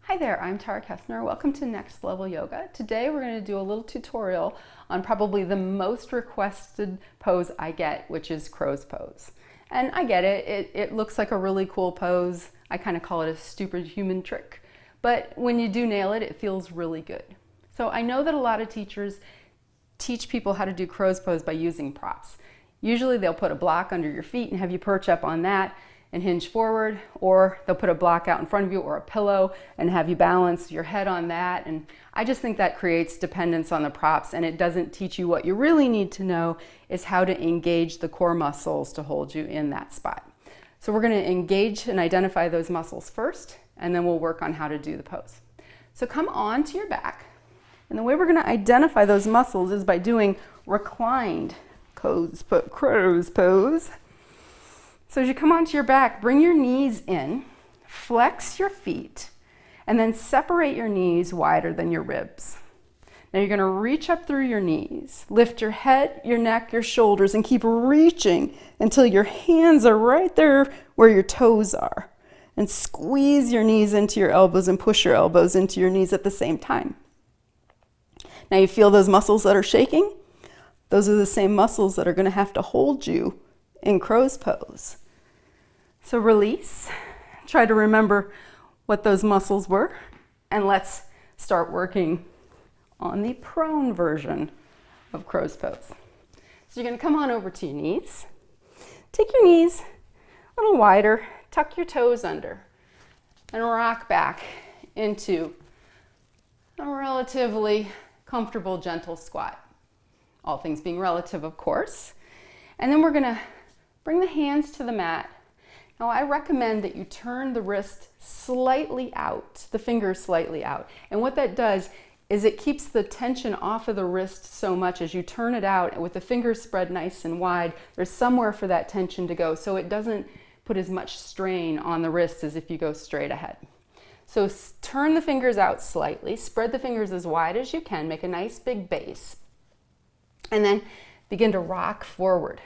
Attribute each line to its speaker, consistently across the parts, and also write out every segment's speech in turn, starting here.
Speaker 1: Hi there, I'm Tara Kessner. Welcome to Next Level Yoga. Today we're going to do a little tutorial on probably the most requested pose I get, which is crow's pose. And I get it, it looks like a really cool pose. I kind of call it a stupid human trick. But when you do nail it, it feels really good. So I know that a lot of teachers teach people how to do crow's pose by using props. Usually they'll put a block under your feet and have you perch up on that and hinge forward, or they'll put a block out in front of you or a pillow and have you balance your head on that. And I just think that creates dependence on the props, and it doesn't teach you what you really need to know is how to engage the core muscles to hold you in that spot. So we're going to engage and identify those muscles first, and then we'll work on how to do the pose. So come on to your back, and the way we're going to identify those muscles is by doing reclined crow's pose. So as you come onto your back, bring your knees in, flex your feet, and then separate your knees wider than your ribs. Now you're going to reach up through your knees, lift your head, your neck, your shoulders, and keep reaching until your hands are right there where your toes are. And squeeze your knees into your elbows and push your elbows into your knees at the same time. Now you feel those muscles that are shaking? Those are the same muscles that are going to have to hold you in crow's pose. So release, try to remember what those muscles were, and let's start working on the prone version of crow's pose. So you're going to come on over to your knees, take your knees a little wider, tuck your toes under, and rock back into a relatively comfortable, gentle squat. All things being relative, of course. And then we're going to bring the hands to the mat. Now I recommend that you turn the wrist slightly out, the fingers slightly out. And what that does is it keeps the tension off of the wrist so much as you turn it out, and with the fingers spread nice and wide, there's somewhere for that tension to go, so it doesn't put as much strain on the wrist as if you go straight ahead. So turn the fingers out slightly, spread the fingers as wide as you can, make a nice big base, and then begin to rock forward.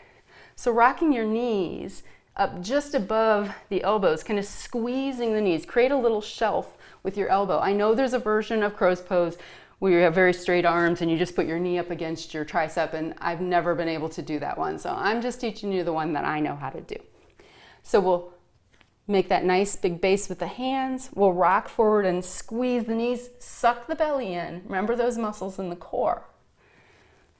Speaker 1: So rocking your knees up just above the elbows, kind of squeezing the knees. Create a little shelf with your elbow. I know there's a version of crow's pose where you have very straight arms and you just put your knee up against your tricep, and I've never been able to do that one. So I'm just teaching you the one that I know how to do. So we'll make that nice big base with the hands. We'll rock forward and squeeze the knees, suck the belly in. Remember those muscles in the core.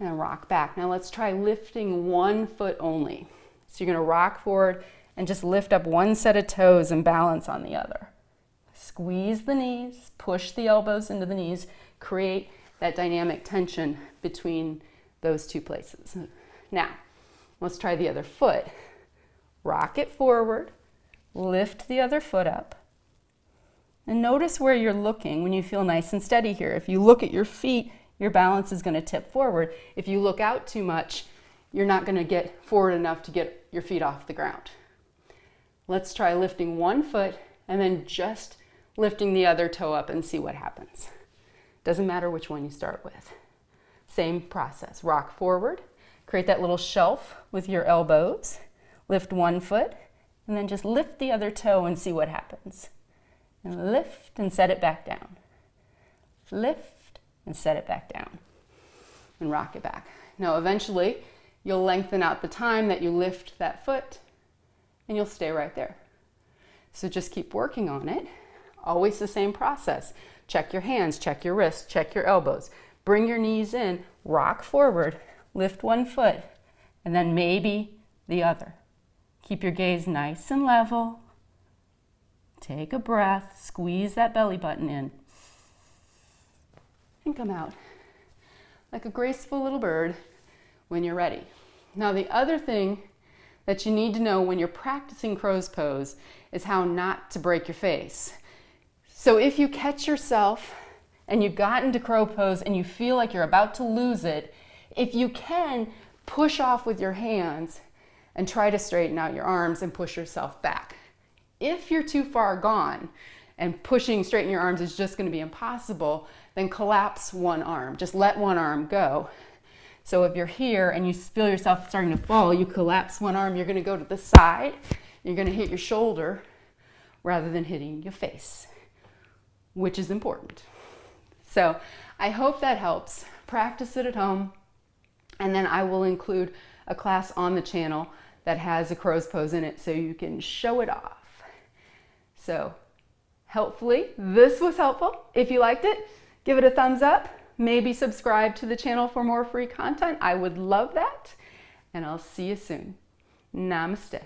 Speaker 1: And rock back. Now let's try lifting one foot only. So you're going to rock forward and just lift up one set of toes and balance on the other. Squeeze the knees, push the elbows into the knees, create that dynamic tension between those two places. Now, let's try the other foot. Rock it forward, lift the other foot up, and notice where you're looking when you feel nice and steady here. If you look at your feet, your balance is going to tip forward. If you look out too much, you're not going to get forward enough to get your feet off the ground. Let's try lifting one foot and then just lifting the other toe up and see what happens. Doesn't matter which one you start with. Same process. Rock forward, create that little shelf with your elbows, lift one foot, and then just lift the other toe and see what happens. And lift and set it back down. Lift and set it back down. And rock it back. Now eventually, you'll lengthen out the time that you lift that foot, and you'll stay right there. So just keep working on it. Always the same process. Check your hands, check your wrists, check your elbows. Bring your knees in, rock forward, lift one foot, and then maybe the other. Keep your gaze nice and level. Take a breath, squeeze that belly button in, and come out like a graceful little bird when you're ready. Now the other thing that you need to know when you're practicing crow's pose is how not to break your face. So if you catch yourself and you got into crow pose and you feel like you're about to lose it, if you can, push off with your hands and try to straighten out your arms and push yourself back. If you're too far gone and pushing straighten your arms is just going to be impossible, then collapse one arm. Just let one arm go. So if you're here and you feel yourself starting to fall, you collapse one arm, you're going to go to the side, you're going to hit your shoulder rather than hitting your face. which is important. So I hope that helps. Practice it at home, and then I will include a class on the channel that has a crow's pose in it so you can show it off. So hopefully this was helpful. If you liked it, give it a thumbs up. Maybe subscribe to the channel for more free content. I would love that. And I'll see you soon. Namaste.